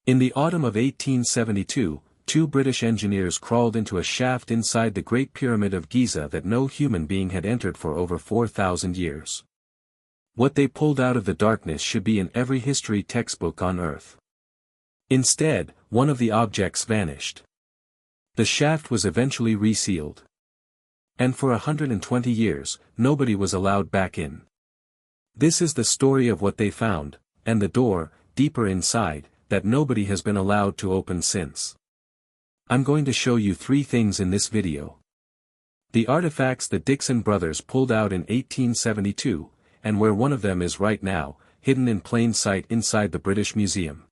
In the autumn of 1872, two British engineers crawled into a shaft inside the Great Pyramid of Giza that no human being had entered for over 4,000 years. What they pulled out of the darkness should be in every history textbook on Earth. Instead, one of the objects vanished. The shaft was eventually resealed. And for 120 years, nobody was allowed back in. This is the story of what they found, and the door, deeper inside, that nobody has been allowed to open since. I'm going to show you three things in this video. The artifacts the Dixon brothers pulled out in 1872, and where one of them is right now, hidden in plain sight inside the British Museum.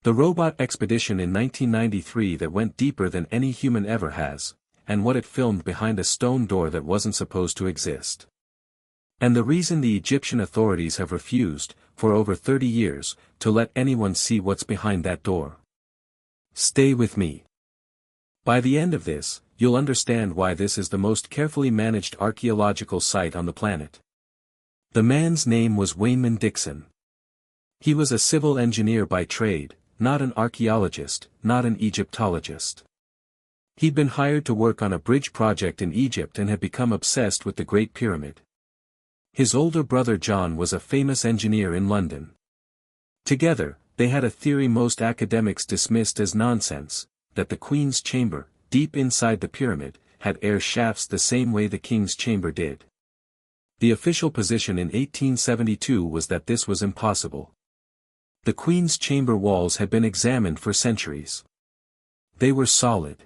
The robot expedition in 1993 that went deeper than any human ever has, and what it filmed behind a stone door that wasn't supposed to exist. And the reason the Egyptian authorities have refused, for over 30 years, to let anyone see what's behind that door. Stay with me. By the end of this, you'll understand why this is the most carefully managed archaeological site on the planet. The man's name was Waynman Dixon. He was a civil engineer by trade, not an archaeologist, not an Egyptologist. He'd been hired to work on a bridge project in Egypt and had become obsessed with the Great Pyramid. His older brother John was a famous engineer in London. Together, they had a theory most academics dismissed as nonsense, that the Queen's chamber, deep inside the pyramid, had air shafts the same way the King's chamber did. The official position in 1872 was that this was impossible. The Queen's chamber walls had been examined for centuries. They were solid.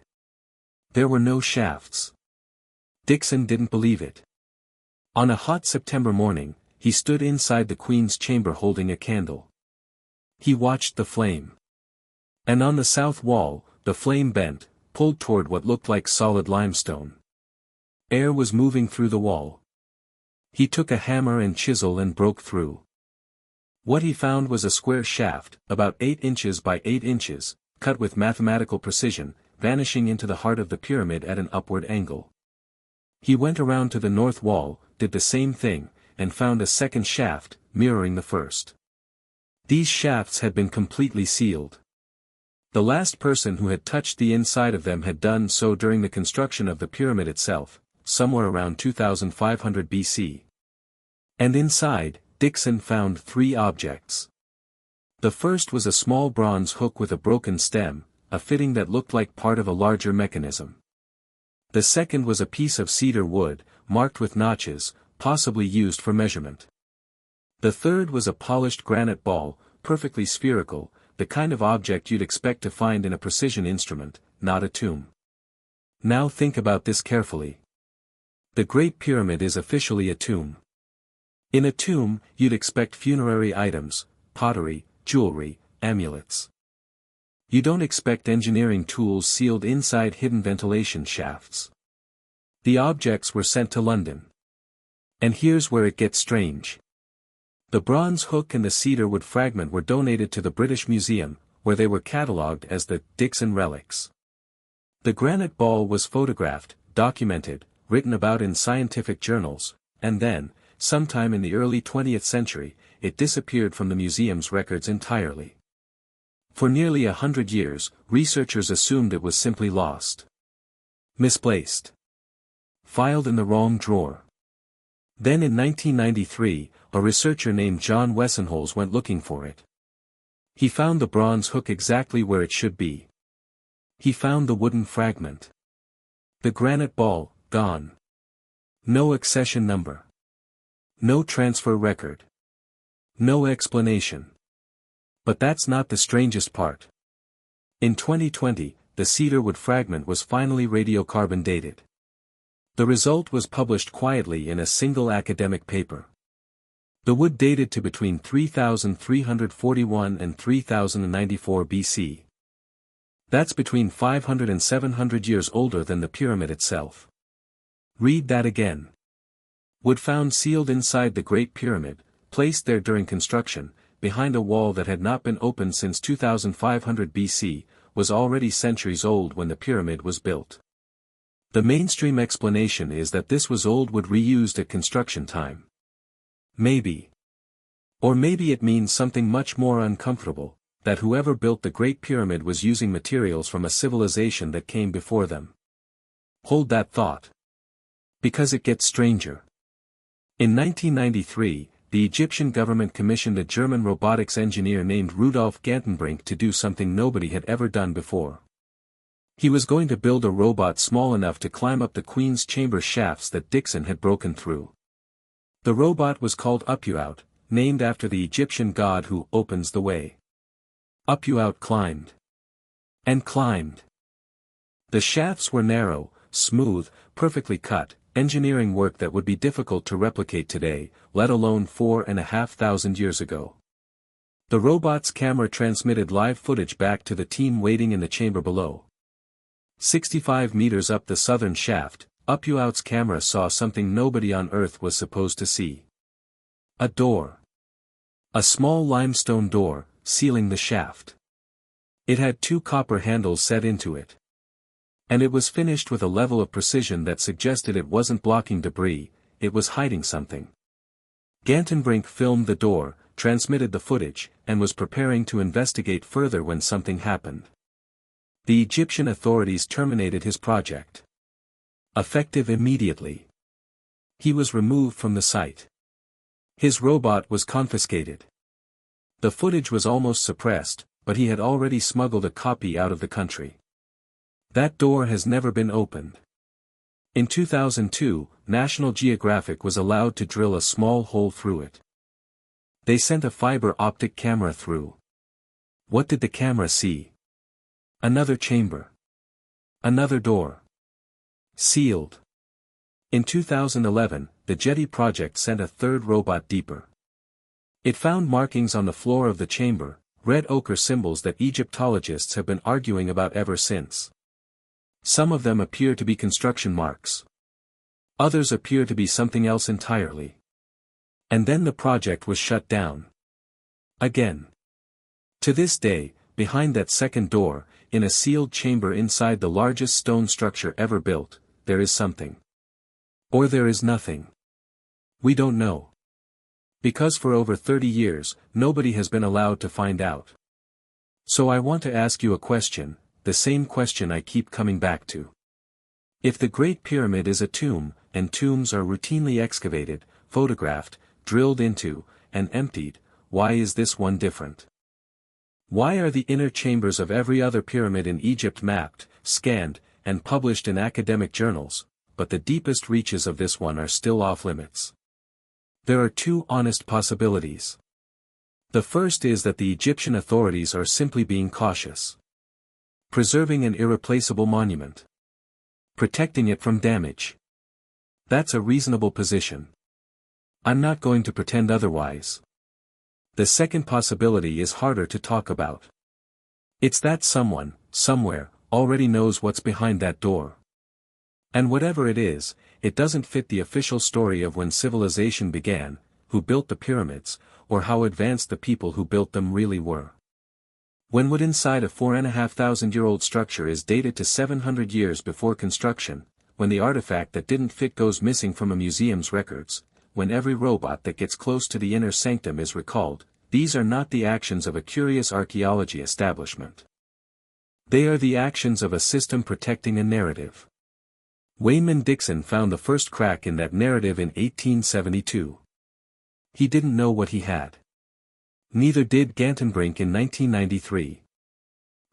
There were no shafts. Dixon didn't believe it. On a hot September morning, he stood inside the Queen's chamber holding a candle. He watched the flame. And on the south wall, the flame bent, pulled toward what looked like solid limestone. Air was moving through the wall. He took a hammer and chisel and broke through. What he found was a square shaft, about 8 inches by 8 inches, cut with mathematical precision, vanishing into the heart of the pyramid at an upward angle. He went around to the north wall, did the same thing, and found a second shaft, mirroring the first. These shafts had been completely sealed. The last person who had touched the inside of them had done so during the construction of the pyramid itself, somewhere around 2500 BC. And inside, Dixon found 3 objects. The first was a small bronze hook with a broken stem, a fitting that looked like part of a larger mechanism. The second was a piece of cedar wood, marked with notches, possibly used for measurement. The third was a polished granite ball, perfectly spherical, the kind of object you'd expect to find in a precision instrument, not a tomb. Now think about this carefully. The Great Pyramid is officially a tomb. In a tomb, you'd expect funerary items, pottery, jewelry, amulets. You don't expect engineering tools sealed inside hidden ventilation shafts. The objects were sent to London. And here's where it gets strange. The bronze hook and the cedar wood fragment were donated to the British Museum, where they were catalogued as the Dixon relics. The granite ball was photographed, documented, written about in scientific journals, and then, sometime in the early 20th century, it disappeared from the museum's records entirely. For nearly 100 years, researchers assumed it was simply lost. Misplaced. Filed in the wrong drawer. Then in 1993, a researcher named John Wessenholz went looking for it. He found the bronze hook exactly where it should be. He found the wooden fragment. The granite ball, gone. No accession number. No transfer record. No explanation. But that's not the strangest part. In 2020, the cedar wood fragment was finally radiocarbon dated. The result was published quietly in a single academic paper. The wood dated to between 3341 and 3094 BC. That's between 500 and 700 years older than the pyramid itself. Read that again. Wood found sealed inside the Great Pyramid, placed there during construction, behind a wall that had not been opened since 2500 BC, was already centuries old when the pyramid was built. The mainstream explanation is that this was old wood reused at construction time. Maybe. Or maybe it means something much more uncomfortable, that whoever built the Great Pyramid was using materials from a civilization that came before them. Hold that thought. Because it gets stranger. In 1993, the Egyptian government commissioned a German robotics engineer named Rudolf Gantenbrink to do something nobody had ever done before. He was going to build a robot small enough to climb up the Queen's chamber shafts that Dixon had broken through. The robot was called Upuaut, named after the Egyptian god who opens the way. Upuaut climbed. And climbed. The shafts were narrow, smooth, perfectly cut, engineering work that would be difficult to replicate today, let alone 4,500 years ago. The robot's camera transmitted live footage back to the team waiting in the chamber below. 65 meters up the southern shaft, Upuaut's camera saw something nobody on Earth was supposed to see. A door. A small limestone door, sealing the shaft. It had 2 copper handles set into it. And it was finished with a level of precision that suggested it wasn't blocking debris, it was hiding something. Gantenbrink filmed the door, transmitted the footage, and was preparing to investigate further when something happened. The Egyptian authorities terminated his project. Effective immediately. He was removed from the site. His robot was confiscated. The footage was almost suppressed, but he had already smuggled a copy out of the country. That door has never been opened. In 2002, National Geographic was allowed to drill a small hole through it. They sent a fiber optic camera through. What did the camera see? Another chamber. Another door. Sealed. In 2011, the Jetty project sent a third robot deeper. It found markings on the floor of the chamber, red ochre symbols that Egyptologists have been arguing about ever since. Some of them appear to be construction marks. Others appear to be something else entirely. And then the project was shut down. Again. To this day, behind that second door, in a sealed chamber inside the largest stone structure ever built, there is something. Or there is nothing. We don't know. Because for over 30 years, nobody has been allowed to find out. So I want to ask you a question, the same question I keep coming back to. If the Great Pyramid is a tomb, and tombs are routinely excavated, photographed, drilled into, and emptied, why is this one different? Why are the inner chambers of every other pyramid in Egypt mapped, scanned, and published in academic journals, but the deepest reaches of this one are still off-limits? There are 2 honest possibilities. The first is that the Egyptian authorities are simply being cautious. Preserving an irreplaceable monument. Protecting it from damage. That's a reasonable position. I'm not going to pretend otherwise. The second possibility is harder to talk about. It's that someone, somewhere, already knows what's behind that door. And whatever it is, it doesn't fit the official story of when civilization began, who built the pyramids, or how advanced the people who built them really were. When wood inside a 4,500-year-old structure is dated to 700 years before construction, when the artifact that didn't fit goes missing from a museum's records, when every robot that gets close to the inner sanctum is recalled, these are not the actions of a curious archaeology establishment. They are the actions of a system protecting a narrative. Waynman Dixon found the first crack in that narrative in 1872. He didn't know what he had. Neither did Gantenbrink in 1993.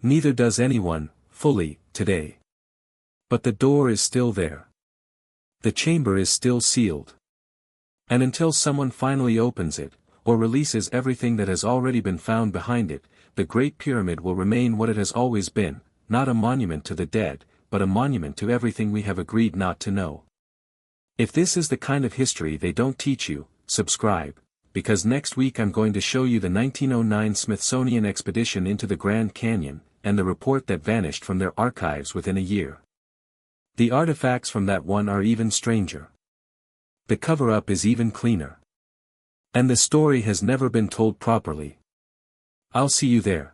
Neither does anyone, fully, today. But the door is still there. The chamber is still sealed. And until someone finally opens it, or releases everything that has already been found behind it, the Great Pyramid will remain what it has always been, not a monument to the dead, but a monument to everything we have agreed not to know. If this is the kind of history they don't teach you, subscribe, because next week I'm going to show you the 1909 Smithsonian expedition into the Grand Canyon, and the report that vanished from their archives within a year. The artifacts from that one are even stranger. The cover-up is even cleaner. And the story has never been told properly. I'll see you there.